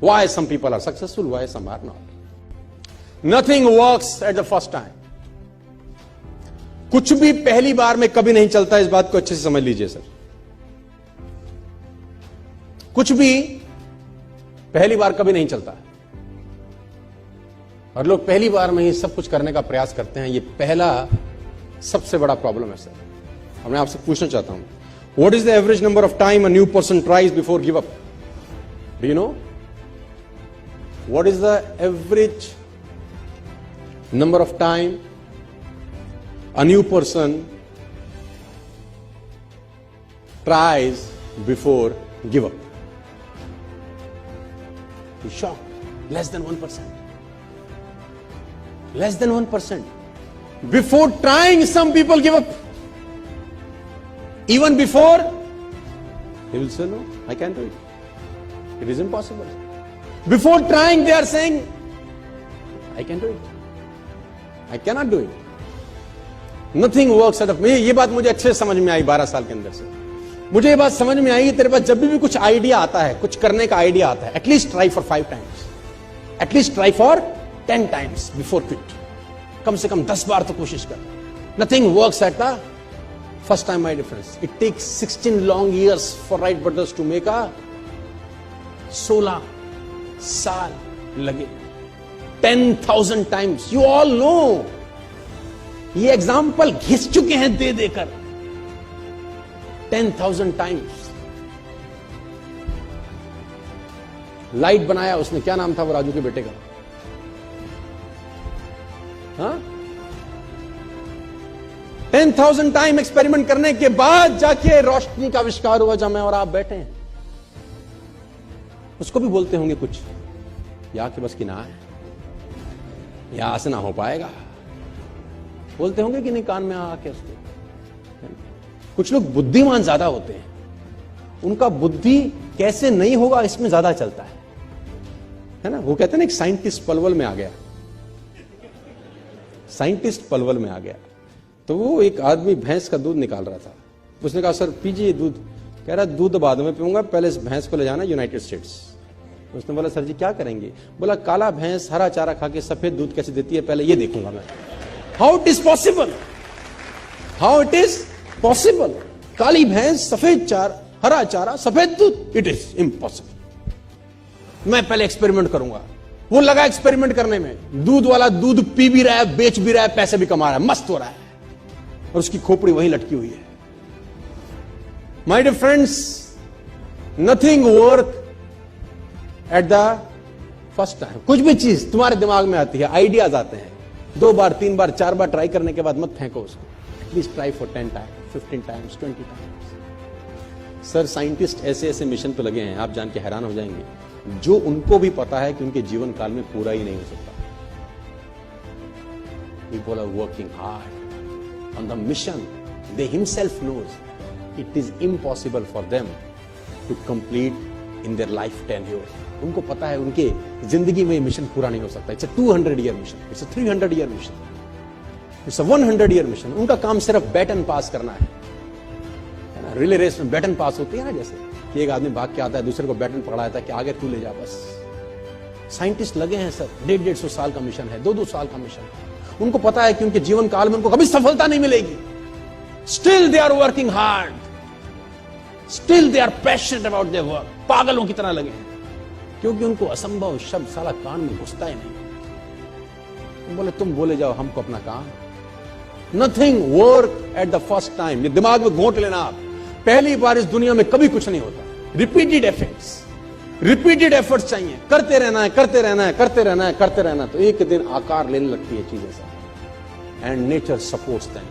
Why some people are successful, why some are not. Nothing works at the first time. कुछ भी पहली बार में कभी नहीं चलता, इस बात को अच्छे से समझ लीजिए सर. कुछ भी पहली बार कभी नहीं चलता, और लोग पहली बार में ही सब कुछ करने का प्रयास करते हैं. ये पहला सबसे बड़ा प्रॉब्लम है सर. अब मैं आपसे पूछना चाहता हूं, what is the average number of time a new person tries before give up? Do you know what is the average number of time a new person tries before give up? You're shocked. Less than 1%. Less than 1%. Before trying, some people give up. Even before, they will say, no, I can't do it. It is impossible. Before trying, they are saying, I can do it. I cannot do it. Nothing works out of me. ये बात मुझे अच्छे से समझ में आई 12 साल के अंदर से. मुझे ये बात समझ में आई, तेरे पास जब भी कुछ आइडिया आता है, कुछ करने का आइडिया आता है, at least try for 5 times, at least try for 10 times before quit. कम से कम 10 बार तो कोशिश कर. Nothing works at the first time, my difference. It takes 16 long years for Wright brothers to make a 16 साल लगे. 10,000 times. You all know. ये example घिस चुके हैं दे देकर. 10,000 times. लाइट बनाया उसने, क्या नाम था वो राजू के बेटे का? हाँ? 10,000 टाइम एक्सपेरिमेंट करने के बाद जाके रोशनी का आविष्कार हुआ, जहां मैं और आप बैठे हैं. उसको भी बोलते होंगे कुछ, या कि बस की ना है, यहां से ना हो पाएगा. बोलते होंगे कि नहीं कान में आके उसको. कुछ लोग बुद्धिमान ज्यादा होते हैं, उनका बुद्धि कैसे नहीं होगा इसमें ज्यादा चलता है ना. वो कहते हैं ना, एक साइंटिस्ट पलवल में आ गया. साइंटिस्ट पलवल में आ गया तो वो एक आदमी भैंस का दूध निकाल रहा था. उसने कहा, सर पीजिए दूध. कह रहा, दूध बाद में पीऊंगा, पहले इस भैंस को ले जाना यूनाइटेड स्टेट्स. उसने बोला, सर जी क्या करेंगे? बोला, काला भैंस हरा चारा खा के सफेद दूध कैसे देती है, पहले ये देखूंगा मैं. How it is possible? How it is possible? काली भैंस, सफेद चारा, हरा चारा, सफेद दूध. It is impossible. मैं पहले एक्सपेरिमेंट करूंगा. वो लगा एक्सपेरिमेंट करने में. दूध वाला दूध पी भी रहा है, बेच भी रहा है, पैसे भी कमा रहा है, मस्त हो रहा है, और उसकी खोपड़ी वहीं लटकी हुई है. My dear friends, nothing work at the first time. कुछ भी चीज तुम्हारे दिमाग में आती है, आइडियाज आते हैं, 2 बार 3 बार 4 बार ट्राई करने के बाद मत फेंको उसको. At least try for 10 times, 15 times, 20 times. Sir scientist ऐसे ऐसे मिशन पे लगे हैं, आप जान के हैरान हो जाएंगे, जो उनको भी पता है कि उनके जीवन काल में पूरा ही नहीं हो सकता. People are working hard on the mission. They himself knows it is impossible for them to complete in their life tenure. उनको पता है उनके जिंदगी में मिशन पूरा नहीं हो सकता. It's a 200-year mission, it's a 300-year mission, it's a 100-year mission. उनका काम सिर्फ बैटन पास करना है ना. रिले रेस में बैटन पास होती है ना, जैसे कि एक आदमी भाग के आता है, दूसरे को बैटन पकड़ाता है कि आगे तू ले जा बस. साइंटिस्ट लगे हैं सर, 150-150 साल का मिशन है, 2-2 साल का मिशन है. उनको पता है कि उनके जीवन काल में उनको कभी सफलता नहीं मिलेगी. Still they are working hard, still they are passionate about their work. पागलों की तरह लगे हैं, क्योंकि उनको असंभव शब्द साला कान में घुसता ही नहीं. बोले तुम बोले जाओ, हमको अपना काम. Nothing work at the first time. ये दिमाग में घोंट लेना आप. पहली बार इस दुनिया में कभी कुछ नहीं होता. रिपीटेड एफर्ट्स चाहिए. करते रहना है, करते रहना है, करते रहना है, करते रहना. तो एक दिन आकार लेने लगती है चीजें सब. And nature supports them.